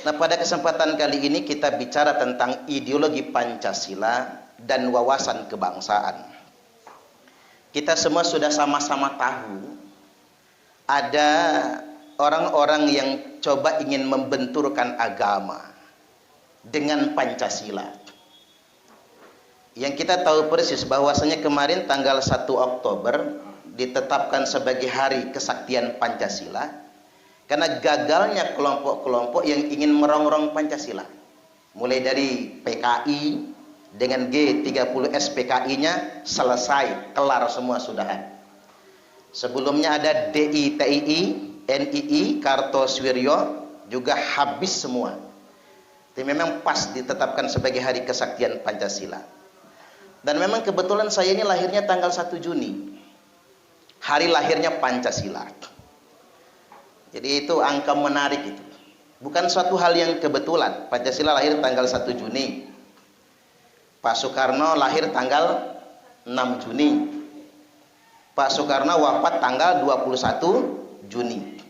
Nah, pada kesempatan kali ini kita bicara tentang ideologi Pancasila dan wawasan kebangsaan. Kita semua sudah sama-sama tahu ada orang-orang yang coba ingin membenturkan agama dengan Pancasila. Yang kita tahu persis bahwasanya kemarin tanggal 1 Oktober ditetapkan sebagai hari kesaktian Pancasila karena gagalnya kelompok-kelompok yang ingin merongrong Pancasila. Mulai dari PKI dengan G30S PKI-nya selesai, kelar semua sudahan. Sebelumnya ada DITII, NII, Kartosuwiryo juga habis semua. Itu memang pas ditetapkan sebagai hari kesaktian Pancasila. Dan memang kebetulan saya ini lahirnya tanggal 1 Juni. Hari lahirnya Pancasila. Jadi itu angka menarik itu. Bukan suatu hal yang kebetulan. Pancasila lahir tanggal 1 Juni. Pak Soekarno lahir tanggal 6 Juni. Pak Soekarno wafat tanggal 21 Juni.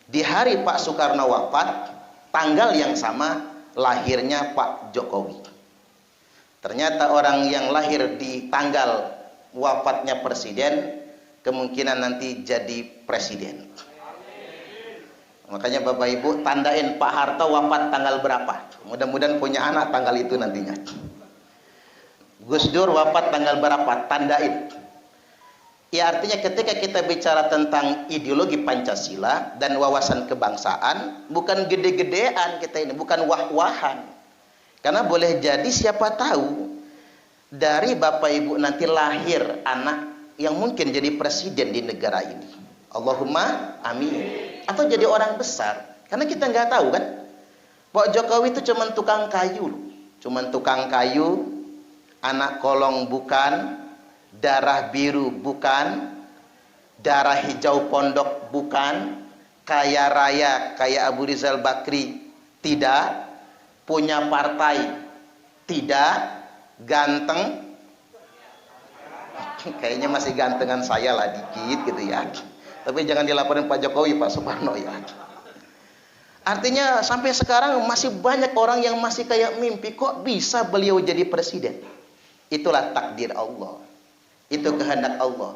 Di hari Pak Soekarno wafat, tanggal yang sama lahirnya Pak Jokowi. Ternyata orang yang lahir di tanggal wafatnya presiden kemungkinan nanti jadi presiden. Makanya Bapak Ibu tandain Pak Harto wafat tanggal berapa. Mudah-mudahan punya anak tanggal itu nantinya. Gus Dur wafat tanggal berapa, tandain. Ya artinya ketika kita bicara tentang ideologi Pancasila dan wawasan kebangsaan, bukan gede-gedean kita ini, bukan wah-wahan. Karena boleh jadi siapa tahu dari Bapak Ibu nanti lahir anak yang mungkin jadi presiden di negara ini. Allahumma amin. Atau jadi orang besar. Karena kita nggak tahu kan. Pak Jokowi itu cuma tukang kayu. Cuma tukang kayu, anak kolong bukan, darah biru bukan, darah hijau pondok bukan, kaya raya kayak Abu Rizal Bakri tidak, punya partai tidak, ganteng kayaknya masih gantengan saya lah dikit gitu ya. Tapi jangan dilaporin Pak Jokowi, Pak Suparno ya. Artinya sampai sekarang masih banyak orang yang masih kayak mimpi, kok bisa beliau jadi presiden. Itulah takdir Allah. Itu kehendak Allah.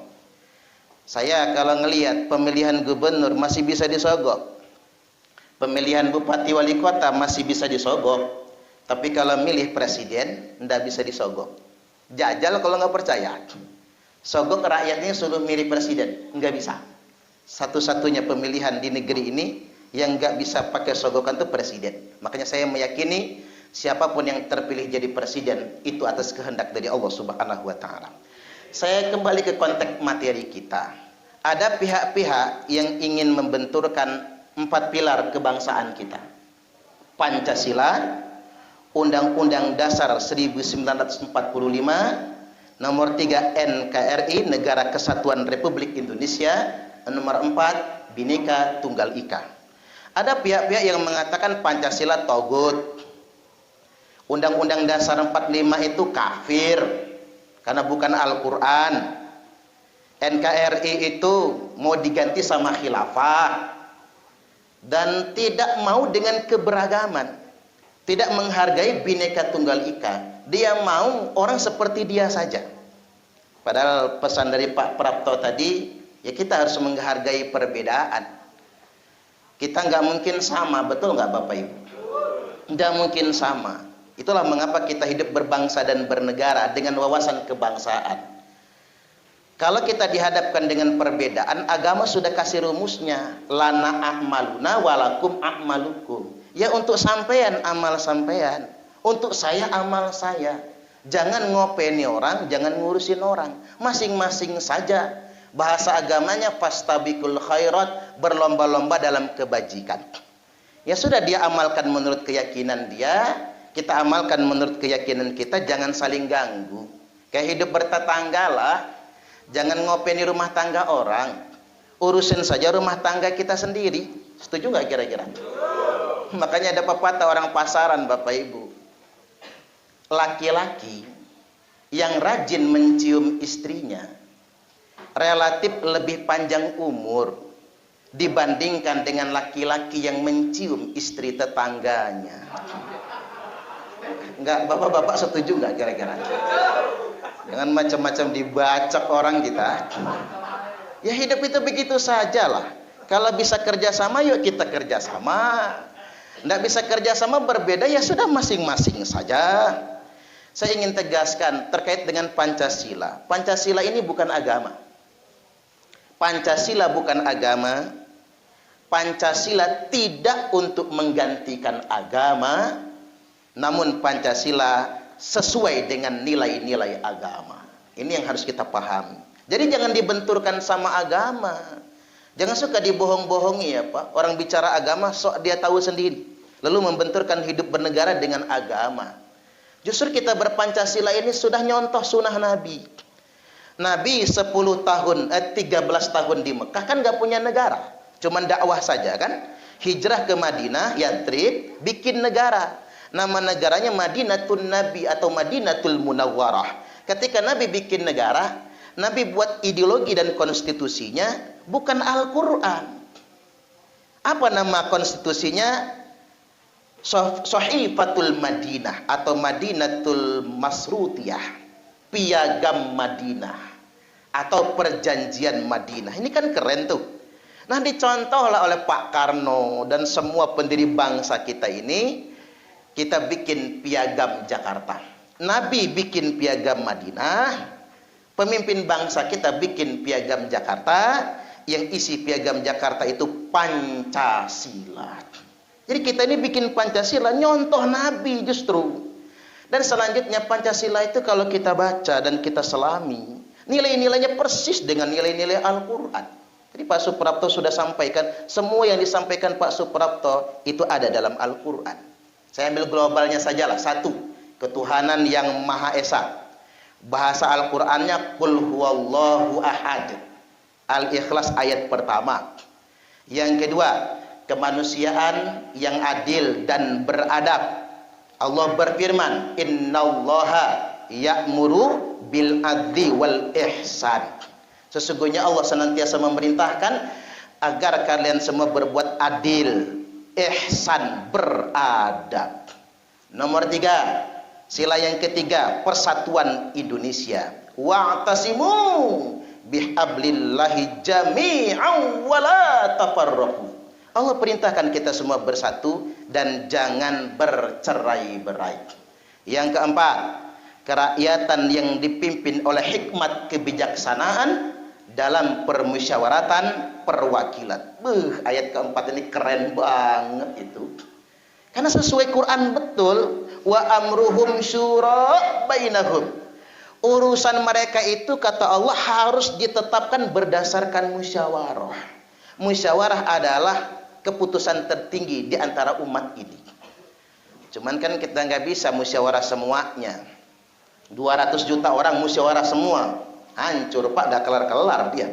Saya kalau ngelihat pemilihan gubernur masih bisa disogok. Pemilihan bupati wali kota masih bisa disogok. Tapi kalau milih presiden ndak bisa disogok. Jajal kalau nggak percaya. Sogok rakyatnya suruh milih presiden, nggak bisa. Satu-satunya pemilihan di negeri ini yang nggak bisa pakai sogokan itu presiden. Makanya saya meyakini siapapun yang terpilih jadi presiden itu atas kehendak dari Allah Subhanahu wa taala. Saya kembali ke konteks materi kita. Ada pihak-pihak yang ingin membenturkan 4 pilar kebangsaan kita. Pancasila, Undang-Undang Dasar 1945, nomor 3 NKRI, Negara Kesatuan Republik Indonesia, nomor 4 Bhinneka Tunggal Ika. Ada pihak-pihak yang mengatakan Pancasila togut, Undang-Undang Dasar 45 itu kafir karena bukan Al-Quran, NKRI itu mau diganti sama khilafah, dan tidak mau dengan keberagaman, tidak menghargai Bhinneka Tunggal Ika. Dia mau orang seperti dia saja. Padahal pesan dari Pak Prapto tadi, ya kita harus menghargai perbedaan. Kita nggak mungkin sama, betul nggak Bapak Ibu? Nggak mungkin sama. Itulah mengapa kita hidup berbangsa dan bernegara dengan wawasan kebangsaan. Kalau kita dihadapkan dengan perbedaan, agama sudah kasih rumusnya. Lana a'maluna walakum a'malukum. Ya untuk sampean amal sampean, untuk saya amal saya. Jangan ngopeni orang, jangan ngurusin orang. Masing-masing saja. Bahasa agamanya fastabiqul khairat, berlomba-lomba dalam kebajikan. Ya sudah, dia amalkan menurut keyakinan dia, kita amalkan menurut keyakinan kita, jangan saling ganggu. Kayak hidup bertetangga lah. Jangan ngopeni rumah tangga orang. Urusin saja rumah tangga kita sendiri. Setuju nggak kira-kira? Makanya ada pepatah orang pasaran Bapak Ibu. Laki-laki yang rajin mencium istrinya relatif lebih panjang umur dibandingkan dengan laki-laki yang mencium istri tetangganya. Enggak, bapak-bapak setuju nggak kira-kira? Jangan macam-macam dibacak orang kita. Ya hidup itu begitu sajalah. Kalau bisa kerjasama, yuk kita kerjasama. Nggak bisa kerjasama, berbeda, ya sudah masing-masing saja. Saya ingin tegaskan terkait dengan Pancasila. Pancasila ini bukan agama. Pancasila bukan agama. Pancasila tidak untuk menggantikan agama, namun Pancasila sesuai dengan nilai-nilai agama. Ini yang harus kita pahami. Jadi jangan dibenturkan sama agama. Jangan suka dibohong-bohongi ya Pak. Orang bicara agama sok dia tahu sendiri, lalu membenturkan hidup bernegara dengan agama. Justru kita berpancasila ini sudah nyontoh sunnah Nabi. Nabi 13 tahun di Mekah kan gak punya negara, cuman dakwah saja kan. Hijrah ke Madinah, Yatrib, bikin negara. Nama negaranya Madinatul Nabi atau Madinatul Munawwarah. Ketika Nabi bikin negara, Nabi buat ideologi dan konstitusinya bukan Al-Quran. Apa nama konstitusinya? Sahifatul Madinah atau Madinatul Masrutiyah, Piagam Madinah atau Perjanjian Madinah. Ini kan keren tuh. Nah, dicontohlah oleh Pak Karno dan semua pendiri bangsa kita ini. Kita bikin Piagam Jakarta. Nabi bikin Piagam Madinah. Pemimpin bangsa kita bikin Piagam Jakarta. Yang isi Piagam Jakarta itu Pancasila. Jadi kita ini bikin Pancasila, nyontoh Nabi justru. Dan selanjutnya Pancasila itu kalau kita baca dan kita selami, nilai-nilainya persis dengan nilai-nilai Al-Quran. Jadi Pak Suprapto sudah sampaikan, semua yang disampaikan Pak Suprapto itu ada dalam Al-Quran. Saya ambil globalnya sajalah. Satu, ketuhanan yang Maha Esa. Bahasa Al-Qur'annya Qul huwallahu ahad. Al-Ikhlas ayat pertama. Yang kedua, kemanusiaan yang adil dan beradab. Allah berfirman, innallaha ya'muru bil adli wal ihsan. Sesungguhnya Allah senantiasa memerintahkan agar kalian semua berbuat adil, ihsan, beradab. Nomor 3, sila yang ketiga, persatuan Indonesia. Wa'tasimu bihablillahi jami'an wa la tafarraqu. Allah perintahkan kita semua bersatu dan jangan bercerai-berai. Yang keempat, kerakyatan yang dipimpin oleh hikmat kebijaksanaan dalam permusyawaratan perwakilan. Ayat keempat ini keren banget itu. Karena sesuai Quran betul. Wa amruhum syura bainahum. Urusan mereka itu kata Allah harus ditetapkan berdasarkan musyawarah. Musyawarah adalah keputusan tertinggi di antara umat ini. Cuman kan kita nggak bisa musyawarah semuanya. 200 juta orang musyawarah semua. Hancur Pak, gak kelar-kelar dia.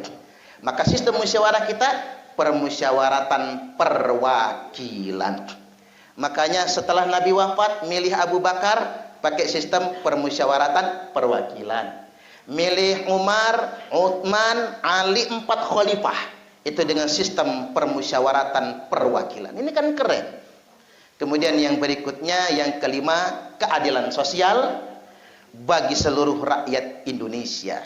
Maka sistem musyawarah kita permusyawaratan perwakilan. Makanya setelah Nabi wafat, milih Abu Bakar pakai sistem permusyawaratan perwakilan. Milih Umar, Utsman, Ali, 4 khalifah. Itu dengan sistem permusyawaratan perwakilan. Ini kan keren. Kemudian yang berikutnya, yang kelima, keadilan sosial bagi seluruh rakyat Indonesia.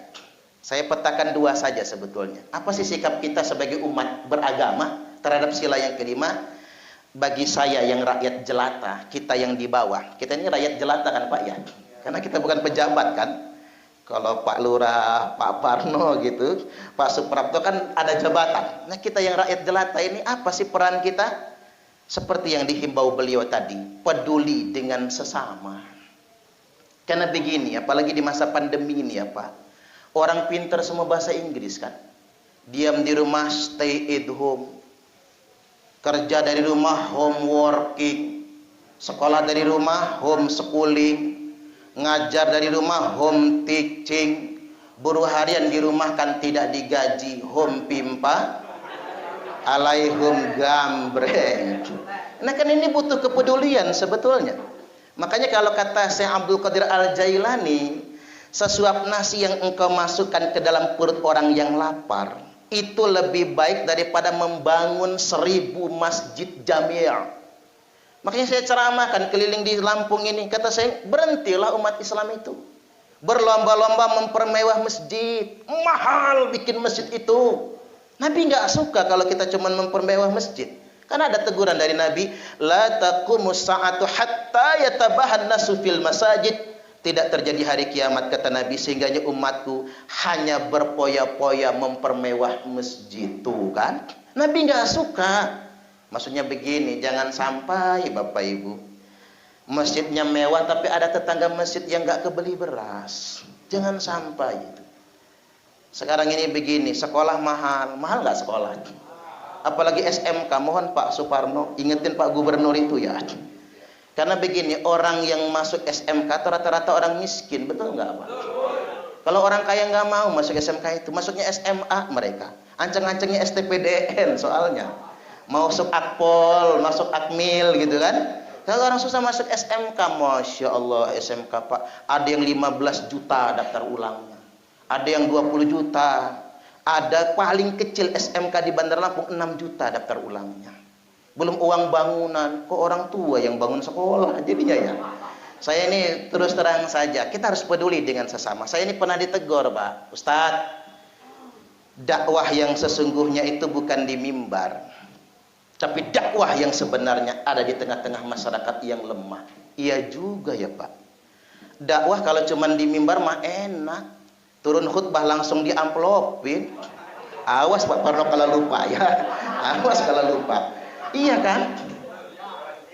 Saya petakan 2 saja sebetulnya. Apa sih sikap kita sebagai umat beragama terhadap sila yang kelima? Bagi saya yang rakyat jelata, kita yang di bawah. Kita ini rakyat jelata kan Pak ya? Karena kita bukan pejabat kan? Kalau Pak Lurah, Pak Parno gitu, Pak Suprapto kan ada jabatan. Nah kita yang rakyat jelata ini apa sih peran kita? Seperti yang dihimbau beliau tadi, peduli dengan sesama. Karena begini, apalagi di masa pandemi ini ya Pak, orang pintar semua bahasa Inggris kan. Diam di rumah, stay at home. Kerja dari rumah, home working. Sekolah dari rumah, home schooling. Ngajar dari rumah, home teaching. Buruh harian di rumah kan tidak digaji, home pimpa. Alaihum gambreng. Nah kan ini butuh kepedulian sebetulnya. Makanya kalau kata Syekh Abdul Qadir Al-Jailani, sesuap nasi yang engkau masukkan ke dalam perut orang yang lapar, itu lebih baik daripada membangun 1000 masjid jami'. Makanya saya ceramahkan keliling di Lampung ini, kata saya, berhentilah umat Islam itu berlomba-lomba mempermewah masjid. Mahal bikin masjid itu. Nabi nggak suka kalau kita cuma mempermewah masjid. Karena ada teguran dari Nabi, la taqumus sa'atu hatta yatabahan nasu fil masajid. Tidak terjadi hari kiamat, kata Nabi, sehingganya umatku hanya berpoya-poya mempermewah masjid. Tuh kan, Nabi nggak suka. Maksudnya begini, jangan sampai Bapak Ibu masjidnya mewah tapi ada tetangga masjid yang nggak kebeli beras. Jangan sampai itu. Sekarang ini begini, sekolah mahal nggak sekolah? Apalagi SMK, mohon Pak Suparno ingetin Pak Gubernur itu ya. Karena begini, orang yang masuk SMK itu rata-rata orang miskin, betul nggak Pak? Kalau orang kaya nggak mau masuk SMK itu, masuknya SMA mereka. Anceng-ancengnya STPDN soalnya. Masuk Akpol, masuk Akmil gitu kan. Kalau orang susah masuk SMK, Masya Allah SMK Pak, ada yang 15 juta daftar ulangnya, ada yang 20 juta, ada paling kecil SMK di Bandar Lampung 6 juta daftar ulangnya. Belum uang bangunan, kok orang tua yang bangun sekolah jadinya ya. Saya ini terus terang saja, kita harus peduli dengan sesama. Saya ini pernah ditegur Pak, Ustadz, dakwah yang sesungguhnya itu bukan di mimbar, tapi dakwah yang sebenarnya ada di tengah-tengah masyarakat yang lemah. Iya juga ya Pak. Dakwah kalau cuma di mimbar mah enak. Turun khutbah langsung diamplopin. Awas Pak Parno kalau lupa ya. Awas kalau lupa. Iya kan?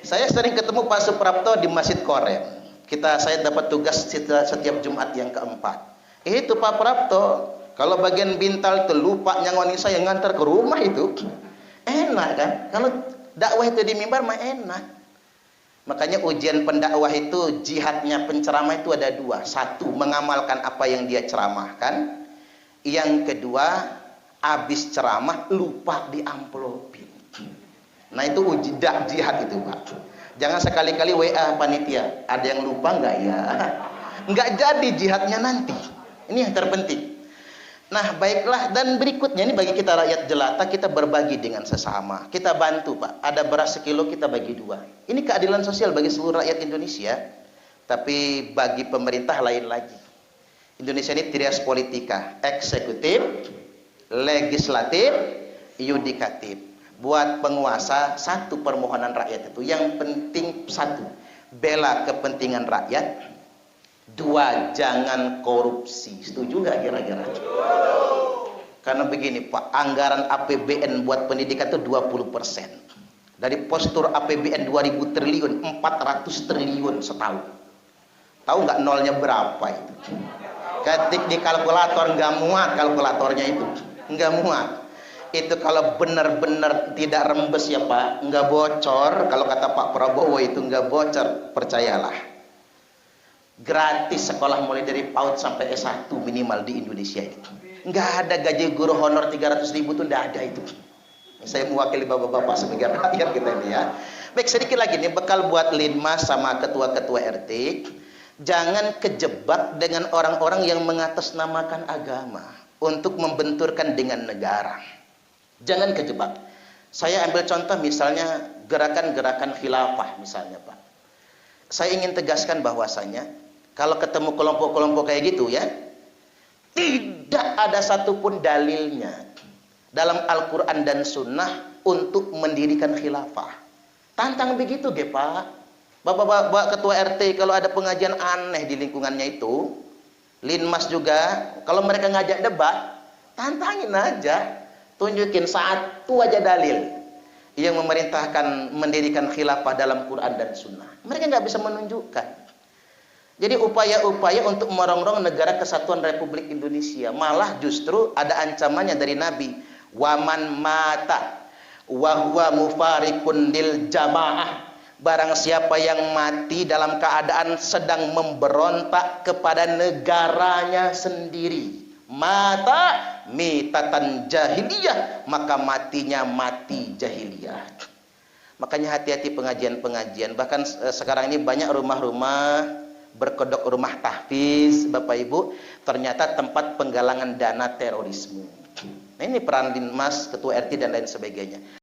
Saya sering ketemu Pak Suprapto di Masjid Korem. Saya dapat tugas setiap Jumat yang keempat. Itu Pak Prapto, kalau bagian Bintal itu lupa nyangoni saya ngantar ke rumah itu. Enak kan? Kalau dakwah itu di mimbar mah enak. Makanya ujian pendakwah itu, jihadnya penceramah itu ada dua. Satu, mengamalkan apa yang dia ceramahkan. Yang kedua, habis ceramah lupa diamplopin. Nah itu jihad itu Pak. Jangan sekali-kali WA panitia, ada yang lupa nggak ya? Nggak jadi jihadnya nanti. Ini yang terpenting. Nah baiklah, dan berikutnya ini bagi kita rakyat jelata, kita berbagi dengan sesama, kita bantu Pak. Ada beras sekilo kita bagi 2. Ini keadilan sosial bagi seluruh rakyat Indonesia. Tapi bagi pemerintah lain lagi. Indonesia ini trias politika, eksekutif, legislatif, yudikatif. Buat penguasa, satu permohonan rakyat itu, yang penting satu, bela kepentingan rakyat. 2, jangan korupsi. Setuju nggak kira-kira? Karena begini Pak, anggaran APBN buat pendidikan itu 20%. Dari postur APBN 2000 triliun, 400 triliun setahun. Tahu nggak nolnya berapa itu? Ketik di kalkulator nggak muat, kalkulatornya itu nggak muat. Itu kalau benar-benar tidak rembes ya Pak, nggak bocor. Kalau kata Pak Prabowo itu nggak bocor, percayalah. Gratis sekolah mulai dari PAUD sampai S1 minimal di Indonesia itu. Nggak ada gaji guru honor 300.000 tuh, nggak ada itu. Saya mewakili bapak-bapak sebagai rakyat kita ini ya. Baik, sedikit lagi nih bekal buat Linmas sama ketua-ketua RT. Jangan kejebak dengan orang-orang yang mengatasnamakan agama untuk membenturkan dengan negara. Jangan kejebak. Saya ambil contoh misalnya gerakan-gerakan khilafah misalnya Pak. Saya ingin tegaskan bahwasanya kalau ketemu kelompok-kelompok kayak gitu ya, tidak ada satupun dalilnya dalam Al-Quran dan Sunnah untuk mendirikan khilafah. Tantang begitu ge Pak. Bapak-bapak ketua RT kalau ada pengajian aneh di lingkungannya itu, Linmas juga, kalau mereka ngajak debat, tantangin aja. Tunjukin satu aja dalil yang memerintahkan mendirikan khilafah dalam Quran dan Sunnah. Mereka nggak bisa menunjukkan. Jadi upaya-upaya untuk merongrong negara kesatuan Republik Indonesia, malah justru ada ancamannya dari Nabi. Waman mata wa huwa mufarikun lil jamaah. Barang siapa yang mati dalam keadaan sedang memberontak kepada negaranya sendiri, mata mitatan jahiliyah, maka matinya mati jahiliyah. Makanya hati-hati pengajian-pengajian. Bahkan sekarang ini banyak rumah-rumah berkedok rumah tahfiz Bapak Ibu, ternyata tempat penggalangan dana terorisme. Nah, ini peran Dinmas, ketua RT dan lain sebagainya.